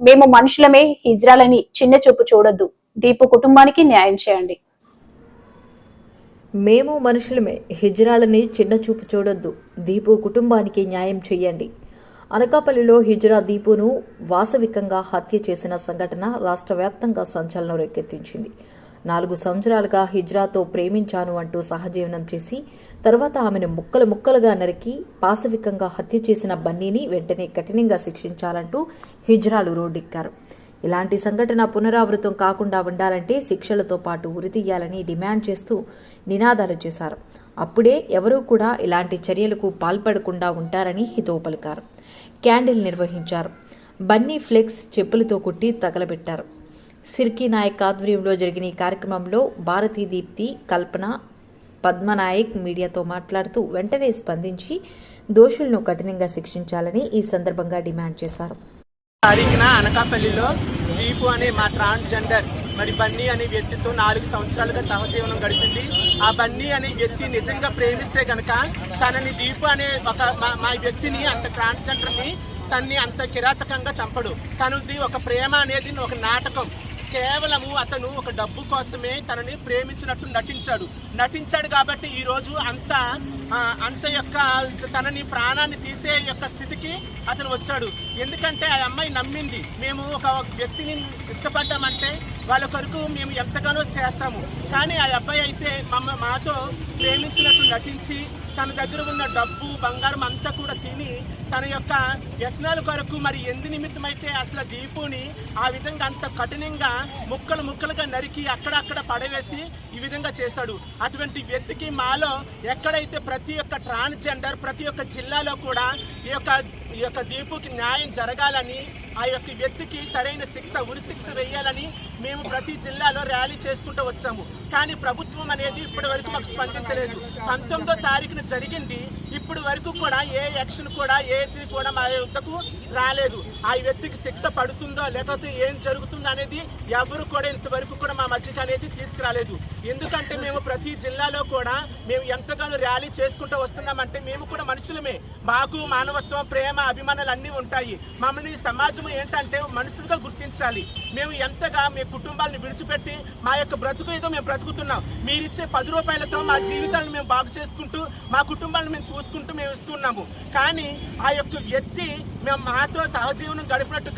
మేము మనుషులమే, హిజ్రాలని చిన్న చూపు చూడొద్దు. దీపు కుటుంబానికి న్యాయం చేయండి. మేము మనుషులమే, హిజ్రాలని చిన్న చూపు చూడొద్దు. దీపు కుటుంబానికి న్యాయం చేయండి. అనకాపల్లిలో హిజ్రా దీపును వాసవికంగా హత్య చేసిన సంఘటన రాష్ట్ర వ్యాప్తంగా సంచలనం రేకెత్తించింది. 4 సంవత్సరాలుగా హిజ్రాతో ప్రేమించాను అంటూ సహజీవనం చేసి తర్వాత ఆమెను ముక్కలు ముక్కలుగా నరికి పాశవికంగా హత్య చేసిన బన్నీని వెంటనే కఠినంగా శిక్షించాలంటూ హిజ్రాలు రోడ్డెక్కారు. ఇలాంటి సంఘటన పునరావృతం కాకుండా ఉండాలంటే శిక్షలతో పాటు ఉరితీయాలని డిమాండ్ చేస్తూ నినాదాలు చేశారు. అప్పుడే ఎవరూ కూడా ఇలాంటి చర్యలకు పాల్పడకుండా ఉంటారని హితవు పలికారు. క్యాండిల్ నిర్వహించారు. బన్నీ ఫ్లెక్స్ చెప్పులతో కుట్టి తగలబెట్టారు. సిర్కీ నాయక్ ఆధ్వర్యంలో జరిగిన ఈ కార్యక్రమంలో భారతీ దీప్తి, కల్పన, పద్మనాయక్ మీడియాతో మాట్లాడుతూ వెంటనే స్పందించి దోషులను కఠినంగా శిక్షించాలని ఈ సందర్భంగా డిమాండ్ చేశారు. అనకాపల్లిలో దీపు అనే మా ట్రాన్స్జెండర్ మరి బన్నీ అనే వ్యక్తితో 4 సంవత్సరాలుగా సహజీవనం గడిపింది. ఆ బన్నీ అనే వ్యక్తి నిజంగా ప్రేమిస్తే కనుక తనని దీపు అనే మా వ్యక్తిని అంత ట్రాన్స్జెండర్ని తన్ని అంత కిరాతకంగా చంపడు. తనది ఒక ప్రేమ అనేది ఒక నాటకం. కేవలము అతను ఒక డబ్బు కోసమే తనని ప్రేమించినట్టు నటించాడు కాబట్టి ఈరోజు అంత యొక్క తనని ప్రాణాన్ని తీసే యొక్క స్థితికి అతను వచ్చాడు. ఎందుకంటే ఆ అమ్మాయి నమ్మింది. మేము ఒక వ్యక్తిని ఇష్టపడ్డామంటే వాళ్ళ కొరకు మేము ఎంతగానో చేస్తాము. కానీ ఆ అబ్బాయి అయితే మాతో ప్రేమించినట్టు నటించి తన దగ్గర ఉన్న డబ్బు, బంగారం అంతా కూడా తిని తన యొక్క వ్యసనాల కొరకు మరి ఎందు నిమిత్తమైతే అసలు దీపుని ఆ విధంగా అంత కఠినంగా ముక్కలుగా నరికి అక్కడక్కడ పడవేసి ఈ విధంగా చేశాడు. అటువంటి వ్యక్తికి మాలో ఎక్కడైతే ప్రతి ఒక్క ట్రాన్స్జెండర్ ప్రతి ఒక్క జిల్లాలో కూడా ఈ యొక్క దీపుకి న్యాయం జరగాలని, ఆ యొక్క వ్యక్తికి సరైన ఉరి శిక్ష వేయాలని మేము ప్రతి జిల్లాలో ర్యాలీ చేసుకుంటూ వచ్చాము. కానీ ప్రభుత్వం అనేది ఇప్పటి వరకు మాకు స్పందించలేదు. 19వ తారీఖున జరిగింది. ఇప్పటి వరకు కూడా ఏ యాక్షన్ కూడా ఏది కూడా మా వద్దకు రాలేదు. ఆ వ్యక్తికి శిక్ష పడుతుందో లేకపోతే ఏం జరుగుతుందో అనేది ఎవరు కూడా ఇంతవరకు కూడా మా మధ్యకి అనేది తీసుకురాలేదు. ఎందుకంటే మేము ప్రతి జిల్లాలో కూడా మేము ఎంతగానో ర్యాలీ చేసుకుంటూ వస్తున్నామంటే మేము కూడా మనుషులమే. మాకు మానవత్వం, ప్రేమ, అభిమానాలు అన్నీ ఉంటాయి. మమ్మల్ని సమాజం ఏంటంటే మనుషులుగా గుర్తించాలి. మేము ఎంతగా మీ కుటుంబాలను విడిచిపెట్టి మా యొక్క బ్రతుకు ఏదో మేము బ్రతుకుతున్నాం. మీరిచ్చే 10 రూపాయలతో మా జీవితాలను మేము బాగు చేసుకుంటూ మా కుటుంబాలను మేము చూసుకుంటూ మేము ఇస్తున్నాము. కానీ ఆ యొక్క వ్యక్తి మేము మాతో సహజీవనం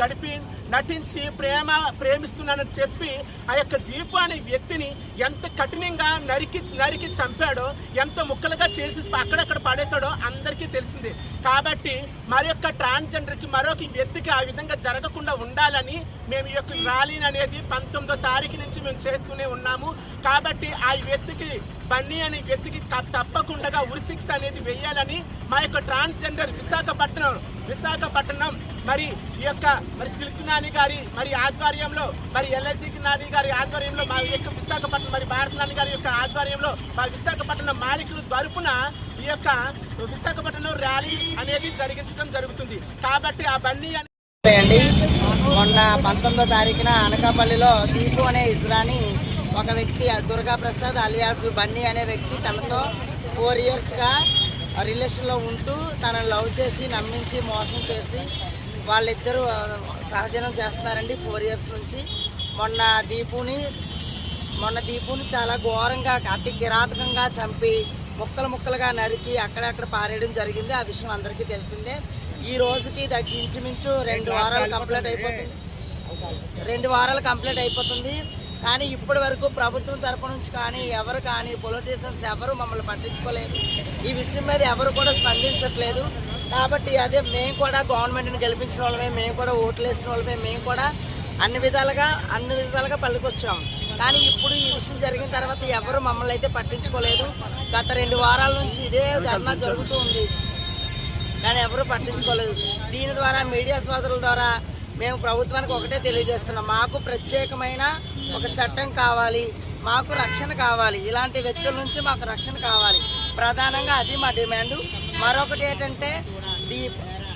గడిపి నటించి ప్రేమిస్తున్నానని చెప్పి ఆ యొక్క దీపు అనే వ్యక్తిని ఎంత కఠినంగా నరికి చంపాడో, ఎంత ముక్కలుగా చేసి అక్కడక్కడ పడేశాడో అందరికీ తెలిసిందే. కాబట్టి మరి యొక్క ట్రాన్స్జెండర్కి మరొక వ్యక్తికి ఆ విధంగా జరగకుండా ఉండాలని మేము ఈ యొక్క ర్యాలీని అనేది 19వ తారీఖు నుంచి మేము చేస్తూనే ఉన్నాము. కాబట్టి ఆ వ్యక్తికి, బన్నీ అనే వ్యక్తికి తప్పకుండా ఉరిశిక్ష అనేది వేయాలని మా యొక్క ట్రాన్స్జెండర్ విశాఖపట్నం మరి ఈ యొక్క సిల్క్ నాని గారి మరి ఆధ్వర్యంలో, మరి ఎల్ఐసి నాని గారి ఆధ్వర్యంలో, మా యొక్క విశాఖపట్నం మరి భారత నాని గారి యొక్క ఆధ్వర్యంలో మా విశాఖపట్నం మాలికుల తరపున ఈ యొక్క విశాఖపట్నం ర్యాలీ అనేది జరిగించడం జరుగుతుంది. కాబట్టి ఆ బన్నీ అండి మొన్న 19వ తారీఖున అనకాపల్లిలో దీపు అనే ఇజ్రాని ఒక వ్యక్తి దుర్గాప్రసాద్ అలియాస్ బన్నీ అనే వ్యక్తి తనతో 4 ఇయర్స్గా రిలేషన్లో ఉంటూ తనను లవ్ చేసి నమ్మించి మోసం చేసి వాళ్ళిద్దరూ సహజీవనం చేస్తున్నారండి 4 ఇయర్స్ నుంచి. మొన్న దీపుని చాలా ఘోరంగా అతి కిరాతకంగా చంపి ముక్కలుగా నరికి అక్కడక్కడ పారేయడం జరిగింది. ఆ విషయం అందరికీ తెలిసిందే. ఈ రోజుకి ఇంచుమించు 2 వారాలు కంప్లీట్ అయిపోతుంది. కానీ ఇప్పటి వరకు ప్రభుత్వం తరపు నుంచి కానీ ఎవరు కానీ పొలిటీషియన్స్ ఎవరు మమ్మల్ని పట్టించుకోలేదు. ఈ విషయం మీద ఎవరు కూడా స్పందించట్లేదు. కాబట్టి అదే మేము కూడా గవర్నమెంట్ని గెలిపించిన వాళ్ళమే, మేము కూడా ఓట్లు వేసిన వాళ్ళమే, మేము కూడా అన్ని విధాలుగా పలికొచ్చాం. కానీ ఇప్పుడు ఈ విషయం జరిగిన తర్వాత ఎవరు మమ్మల్ని అయితే పట్టించుకోలేదు. గత 2 వారాల నుంచి ఇదే ధర్నా జరుగుతూ ఉంది, కానీ ఎవరు పట్టించుకోలేదు. దీని ద్వారా మీడియా సోదరుల ద్వారా మేము ప్రభుత్వానికి ఒకటే తెలియజేస్తున్నాం, మాకు ప్రత్యేకమైన ఒక చట్టం కావాలి, మాకు రక్షణ కావాలి, ఇలాంటి వ్యక్తుల నుంచి మాకు రక్షణ కావాలి. ప్రధానంగా అది మా డిమాండు. మరొకటి ఏంటంటే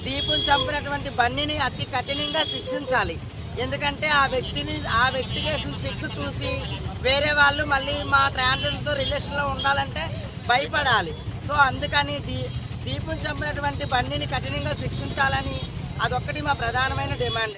దీపుని చంపినటువంటి బన్నీని అతి కఠినంగా శిక్షించాలి. ఎందుకంటే ఆ వ్యక్తికి వేసిన శిక్ష చూసి వేరే వాళ్ళు మళ్ళీ మా ట్రాన్స్జెండర్తో రిలేషన్లో ఉండాలంటే భయపడాలి. సో అందుకని దీపుని చంపినటువంటి బన్నీని కఠినంగా శిక్షించాలని అదొక్కటి మా ప్రధానమైన డిమాండ్.